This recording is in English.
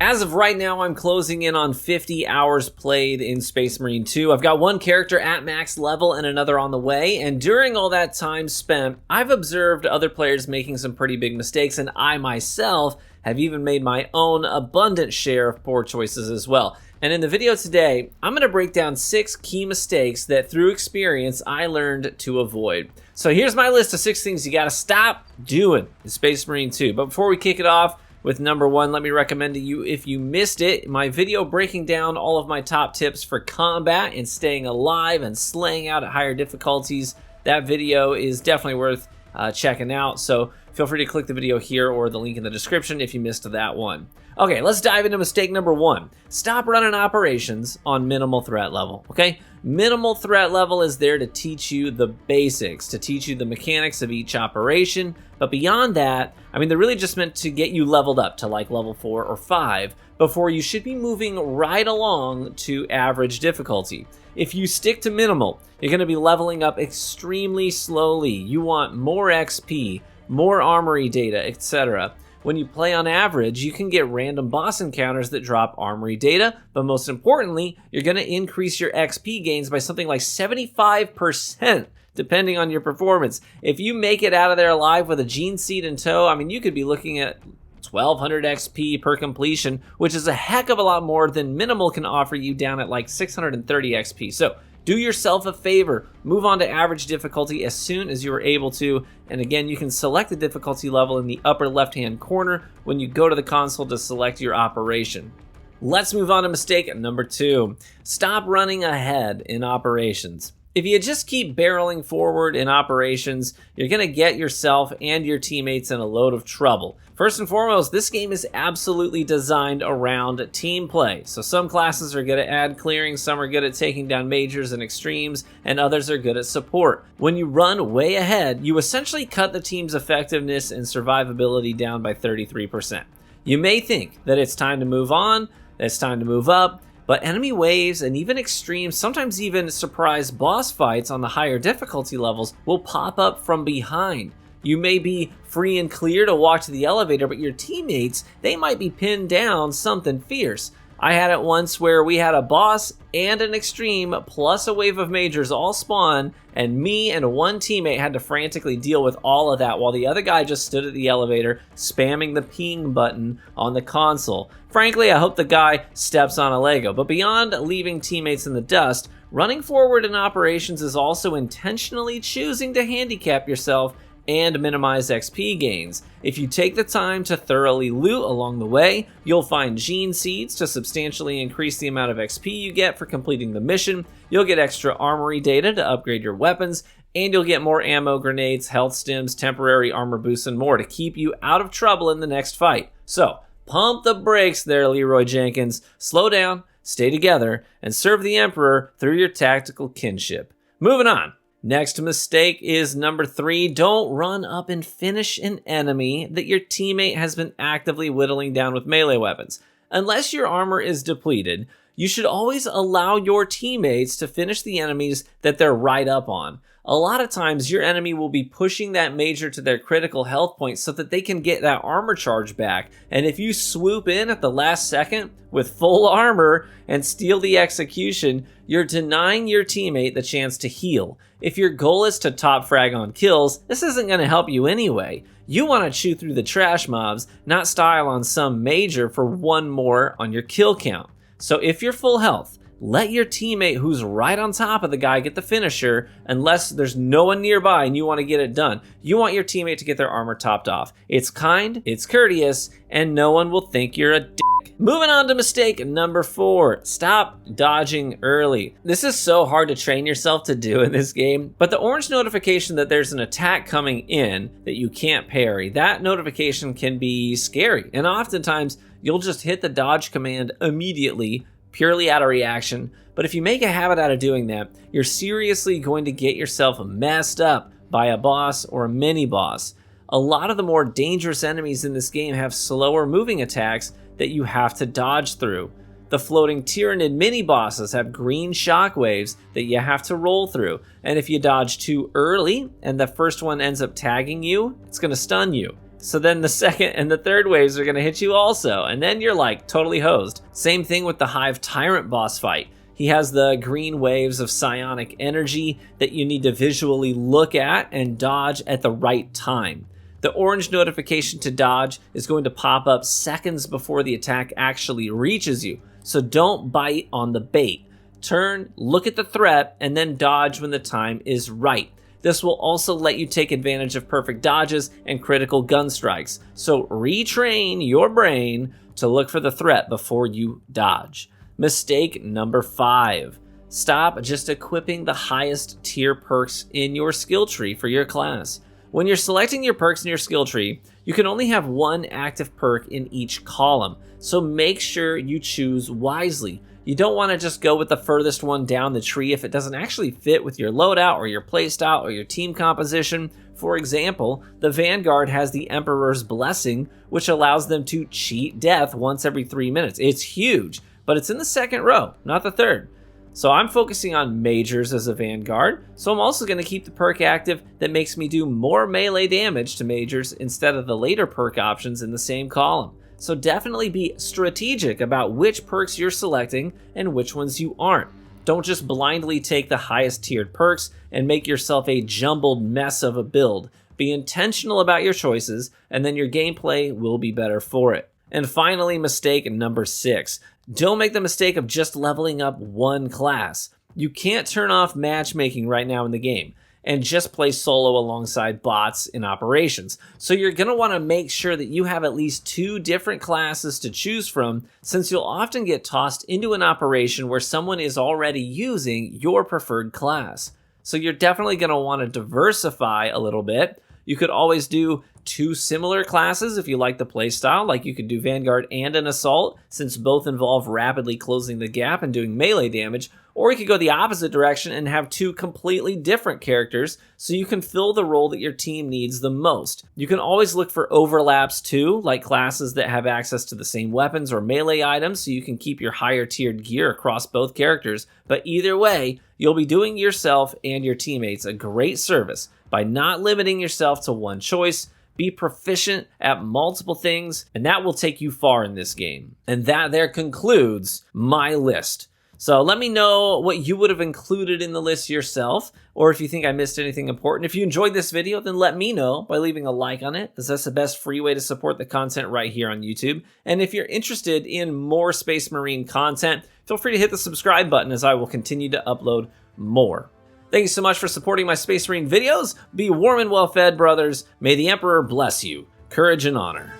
As of right now, I'm closing in on 50 hours played in Space Marine 2. I've got one character at max level and another on the way, and during all that time spent, I've observed other players making some pretty big mistakes, and I myself have even made my own abundant share of poor choices as well. And in the video today, I'm going to break down 6 key mistakes that through experience I learned to avoid. So here's my list of 6 things you got to stop doing in Space Marine 2. But before we kick it off with number 1, let me recommend to you, if you missed it, my video breaking down all of my top tips for combat and staying alive and slaying out at higher difficulties. That video is definitely worth checking out, so feel free to click the video here or the link in the description if you missed that one. Okay, let's dive into mistake number 1. Stop running operations on minimal threat level, okay? Minimal threat level is there to teach you the basics, to teach you the mechanics of each operation, but beyond that, I mean, they're really just meant to get you leveled up to like level 4 or 5 before you should be moving right along to average difficulty. If you stick to minimal, you're going to be leveling up extremely slowly. You want more XP, more armory data, etc. When you play on average, you can get random boss encounters that drop armory data, but most importantly, you're going to increase your XP gains by something like 75%, depending on your performance. If you make it out of there alive with a gene seed in tow, I mean, you could be looking at 1200 XP per completion, which is a heck of a lot more than minimal can offer you down at like 630 XP. So do yourself a favor, move on to average difficulty as soon as you are able to, and again, you can select the difficulty level in the upper left-hand corner when you go to the console to select your operation. Let's move on to mistake number 2. Stop running ahead in operations. If you just keep barreling forward in operations, you're going to get yourself and your teammates in a load of trouble. First and foremost, this game is absolutely designed around team play. So some classes are good at ad clearing, some are good at taking down majors and extremes, and others are good at support. When you run way ahead, you essentially cut the team's effectiveness and survivability down by 33%. You may think that it's time to move on, that it's time to move up, but enemy waves and even extremes, sometimes even surprise boss fights on the higher difficulty levels will pop up from behind. You may be free and clear to walk to the elevator, but your teammates, they might be pinned down something fierce. I had it once where we had a boss and an extreme plus a wave of majors all spawn, and me and one teammate had to frantically deal with all of that while the other guy just stood at the elevator spamming the ping button on the console. Frankly, I hope the guy steps on a Lego, but beyond leaving teammates in the dust, running forward in operations is also intentionally choosing to handicap yourself and minimize XP gains. If you take the time to thoroughly loot along the way, you'll find gene seeds to substantially increase the amount of XP you get for completing the mission, you'll get extra armory data to upgrade your weapons, and you'll get more ammo, grenades, health stims, temporary armor boosts, and more to keep you out of trouble in the next fight. So, pump the brakes there, Leroy Jenkins. Slow down, stay together, and serve the Emperor through your tactical kinship. Moving on. Next mistake is number 3. Don't run up and finish an enemy that your teammate has been actively whittling down with melee weapons. Unless your armor is depleted, you should always allow your teammates to finish the enemies that they're right up on. A lot of times your enemy will be pushing that major to their critical health point so that they can get that armor charge back. And if you swoop in at the last second with full armor and steal the execution, you're denying your teammate the chance to heal. If your goal is to top frag on kills, this isn't going to help you anyway. You want to chew through the trash mobs, not style on some major for one more on your kill count. So if you're full health, let your teammate who's right on top of the guy get the finisher unless there's no one nearby and you want to get it done. You want your teammate to get their armor topped off. It's kind, it's courteous, and no one will think you're a dick. Moving on to mistake number 4. Stop dodging early. This is so hard to train yourself to do in this game, but the orange notification that there's an attack coming in that you can't parry, that notification can be scary. And oftentimes, you'll just hit the dodge command immediately, purely out of reaction. But if you make a habit out of doing that, you're seriously going to get yourself messed up by a boss or a mini boss. A lot of the more dangerous enemies in this game have slower moving attacks that you have to dodge through. The floating Tyranid mini bosses have green shockwaves that you have to roll through, and if you dodge too early and the first one ends up tagging you, it's going to stun you. So then the second and the third waves are going to hit you also, and then you're like totally hosed. Same thing with the Hive Tyrant boss fight. He has the green waves of psionic energy that you need to visually look at and dodge at the right time. The orange notification to dodge is going to pop up seconds before the attack actually reaches you, so don't bite on the bait. Turn, look at the threat, and then dodge when the time is right. This will also let you take advantage of perfect dodges and critical gun strikes, so retrain your brain to look for the threat before you dodge. Mistake number 5. Stop just equipping the highest tier perks in your skill tree for your class. When you're selecting your perks in your skill tree, you can only have one active perk in each column, so make sure you choose wisely. You don't want to just go with the furthest one down the tree if it doesn't actually fit with your loadout or your playstyle or your team composition. For example, the Vanguard has the Emperor's Blessing, which allows them to cheat death once every 3 minutes. It's huge, but it's in the second row, not the third. So I'm focusing on Majors as a Vanguard, so I'm also going to keep the perk active that makes me do more melee damage to Majors instead of the later perk options in the same column. So definitely be strategic about which perks you're selecting and which ones you aren't. Don't just blindly take the highest tiered perks and make yourself a jumbled mess of a build. Be intentional about your choices, and then your gameplay will be better for it. And finally, mistake number 6. Don't make the mistake of just leveling up one class. You can't turn off matchmaking right now in the game and just play solo alongside bots in operations. So you're going to want to make sure that you have at least 2 different classes to choose from, since you'll often get tossed into an operation where someone is already using your preferred class. So you're definitely going to want to diversify a little bit. You could always do 2 similar classes if you like the playstyle, like you could do Vanguard and an Assault, since both involve rapidly closing the gap and doing melee damage, or you could go the opposite direction and have 2 completely different characters so you can fill the role that your team needs the most. You can always look for overlaps too, like classes that have access to the same weapons or melee items so you can keep your higher tiered gear across both characters, but either way, you'll be doing yourself and your teammates a great service by not limiting yourself to one choice. Be proficient at multiple things, and that will take you far in this game. And that there concludes my list. So let me know what you would have included in the list yourself, or if you think I missed anything important. If you enjoyed this video, then let me know by leaving a like on it, as that's the best free way to support the content right here on YouTube. And if you're interested in more Space Marine content, feel free to hit the subscribe button, as I will continue to upload more. Thank you so much for supporting my Space Marine videos. Be warm and well fed, brothers. May the Emperor bless you. Courage and honor.